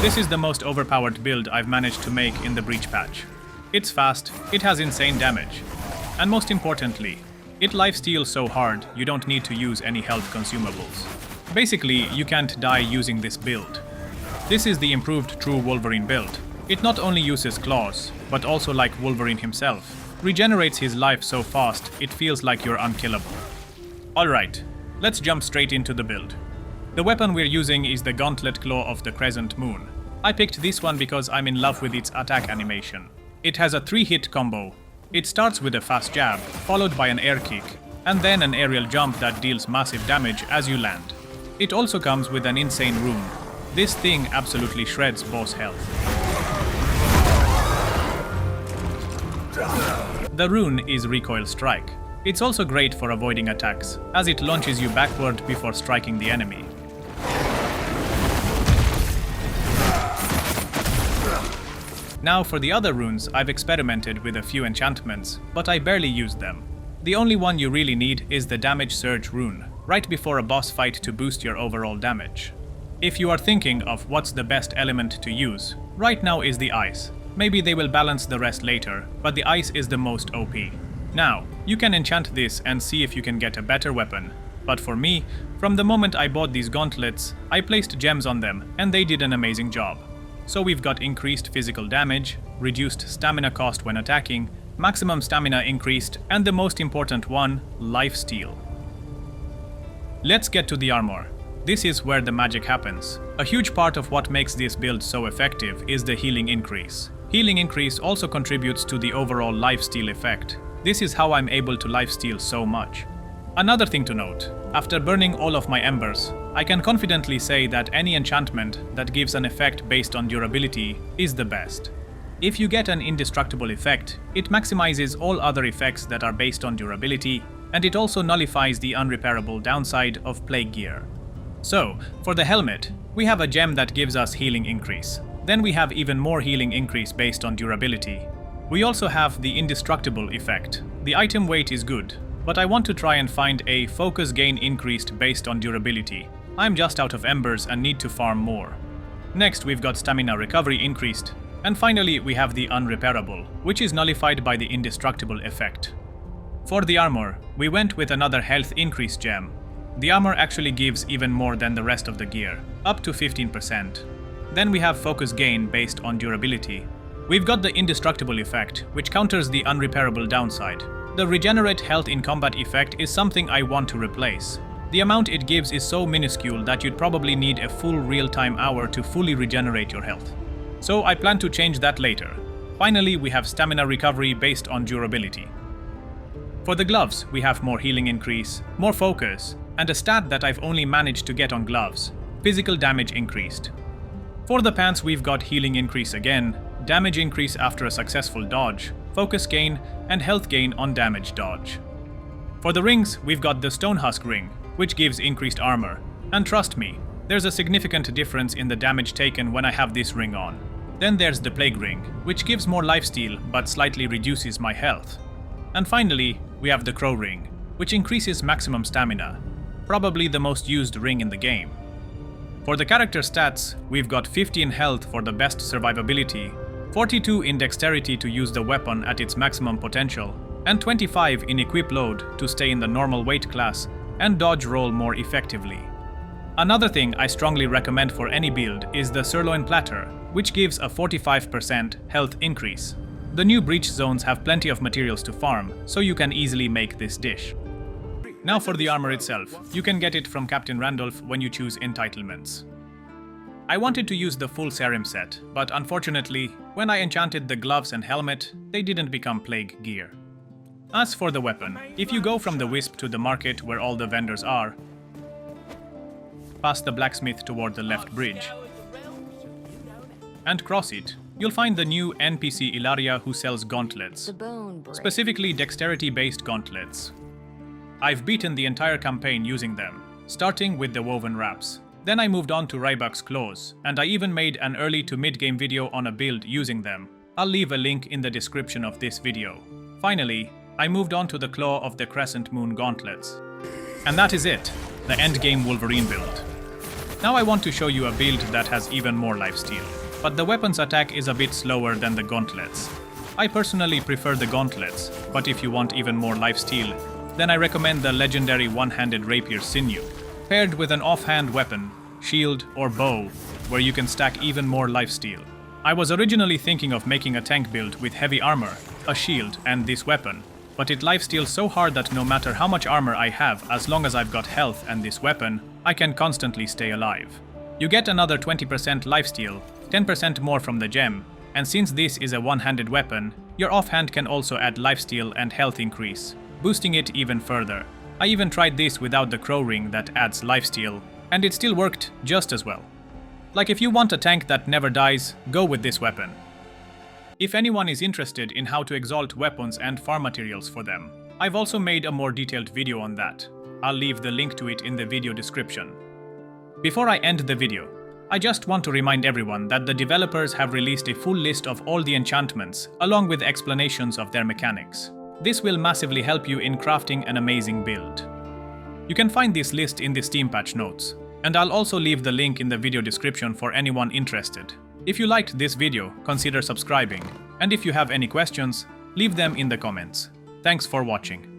This is the most overpowered build I've managed to make in the Breach patch. It's fast, it has insane damage, and most importantly, it lifesteals so hard you don't need to use any health consumables. Basically, you can't die using this build. This is the improved True Wolverine build. It not only uses claws, but also like Wolverine himself, regenerates his life so fast it feels like you're unkillable. Alright, let's jump straight into the build. The weapon we're using is the Gauntlet Claw of the Crescent Moon. I picked this one because I'm in love with its attack animation. It has a 3-hit combo. It starts with a fast jab, followed by an air kick, and then an aerial jump that deals massive damage as you land. It also comes with an insane rune. This thing absolutely shreds boss health. The rune is Recoil Strike. It's also great for avoiding attacks, as it launches you backward before striking the enemy. Now for the other runes, I've experimented with a few enchantments, but I barely used them. The only one you really need is the Damage Surge rune, right before a boss fight to boost your overall damage. If you are thinking of what's the best element to use, right now is the ice. Maybe they will balance the rest later, but the ice is the most OP. Now, you can enchant this and see if you can get a better weapon. But for me, from the moment I bought these gauntlets, I placed gems on them and they did an amazing job. So we've got increased physical damage, reduced stamina cost when attacking, maximum stamina increased, and the most important one, lifesteal. Let's get to the armor. This is where the magic happens. A huge part of what makes this build so effective is the Healing Increase. Healing Increase also contributes to the overall lifesteal effect. This is how I'm able to lifesteal so much. Another thing to note, after burning all of my embers, I can confidently say that any enchantment that gives an effect based on durability is the best. If you get an indestructible effect, it maximizes all other effects that are based on durability, and it also nullifies the unrepairable downside of plague gear. So, for the helmet, we have a gem that gives us Healing Increase. Then we have even more Healing Increase based on durability. We also have the Indestructible effect. The item weight is good, but I want to try and find a focus gain increased based on durability. I'm just out of embers and need to farm more. Next, we've got Stamina Recovery increased. And finally, we have the Unrepairable, which is nullified by the Indestructible effect. For the armor, we went with another Health Increase gem. The armor actually gives even more than the rest of the gear, up to 15%. Then we have Focus Gain based on durability. We've got the Indestructible effect, which counters the unrepairable downside. The Regenerate Health in Combat effect is something I want to replace. The amount it gives is so minuscule that you'd probably need a full real-time hour to fully regenerate your health. So I plan to change that later. Finally, we have Stamina Recovery based on durability. For the gloves, we have more Healing Increase, more Focus, and a stat that I've only managed to get on gloves, Physical Damage Increased. For the pants, we've got Healing Increase again, Damage Increase after a successful dodge, Focus Gain, and Health Gain on damage dodge. For the rings, we've got the Stonehusk ring, which gives increased armor. And trust me, there's a significant difference in the damage taken when I have this ring on. Then there's the Plague Ring, which gives more lifesteal but slightly reduces my health. And finally, we have the Crow Ring, which increases maximum stamina, probably the most used ring in the game. For the character stats, we've got 50 in health for the best survivability, 42 in dexterity to use the weapon at its maximum potential, and 25 in equip load to stay in the normal weight class and dodge roll more effectively. Another thing I strongly recommend for any build is the Sirloin Platter, which gives a 45% health increase. The new breach zones have plenty of materials to farm, so you can easily make this dish. Now for the armor itself, you can get it from Captain Randolph when you choose entitlements. I wanted to use the full serum set, but unfortunately, when I enchanted the gloves and helmet, they didn't become plague gear. As for the weapon, if you go from the Wisp to the market where all the vendors are, past the blacksmith toward the left bridge, and cross it, you'll find the new NPC Ilaria who sells gauntlets, specifically dexterity-based gauntlets. I've beaten the entire campaign using them, starting with the woven wraps. Then I moved on to Rybuck's claws, and I even made an early to mid-game video on a build using them. I'll leave a link in the description of this video. Finally, I moved on to the claw of the Crescent Moon gauntlets. And that is it, the endgame Wolverine build. Now I want to show you a build that has even more lifesteal, but the weapon's attack is a bit slower than the gauntlets. I personally prefer the gauntlets, but if you want even more lifesteal, then I recommend the legendary one-handed rapier Sinew, paired with an offhand weapon, shield, or bow, where you can stack even more lifesteal. I was originally thinking of making a tank build with heavy armor, a shield, and this weapon, but it lifesteals so hard that no matter how much armor I have, as long as I've got health and this weapon, I can constantly stay alive. You get another 20% lifesteal, 10% more from the gem, and since this is a one-handed weapon, your offhand can also add lifesteal and health increase, boosting it even further. I even tried this without the crow ring that adds lifesteal, and it still worked just as well. Like if you want a tank that never dies, go with this weapon. If anyone is interested in how to exalt weapons and farm materials for them, I've also made a more detailed video on that. I'll leave the link to it in the video description. Before I end the video, I just want to remind everyone that the developers have released a full list of all the enchantments, along with explanations of their mechanics. This will massively help you in crafting an amazing build. You can find this list in the Steam patch notes, and I'll also leave the link in the video description for anyone interested. If you liked this video, consider subscribing, and if you have any questions, leave them in the comments. Thanks for watching.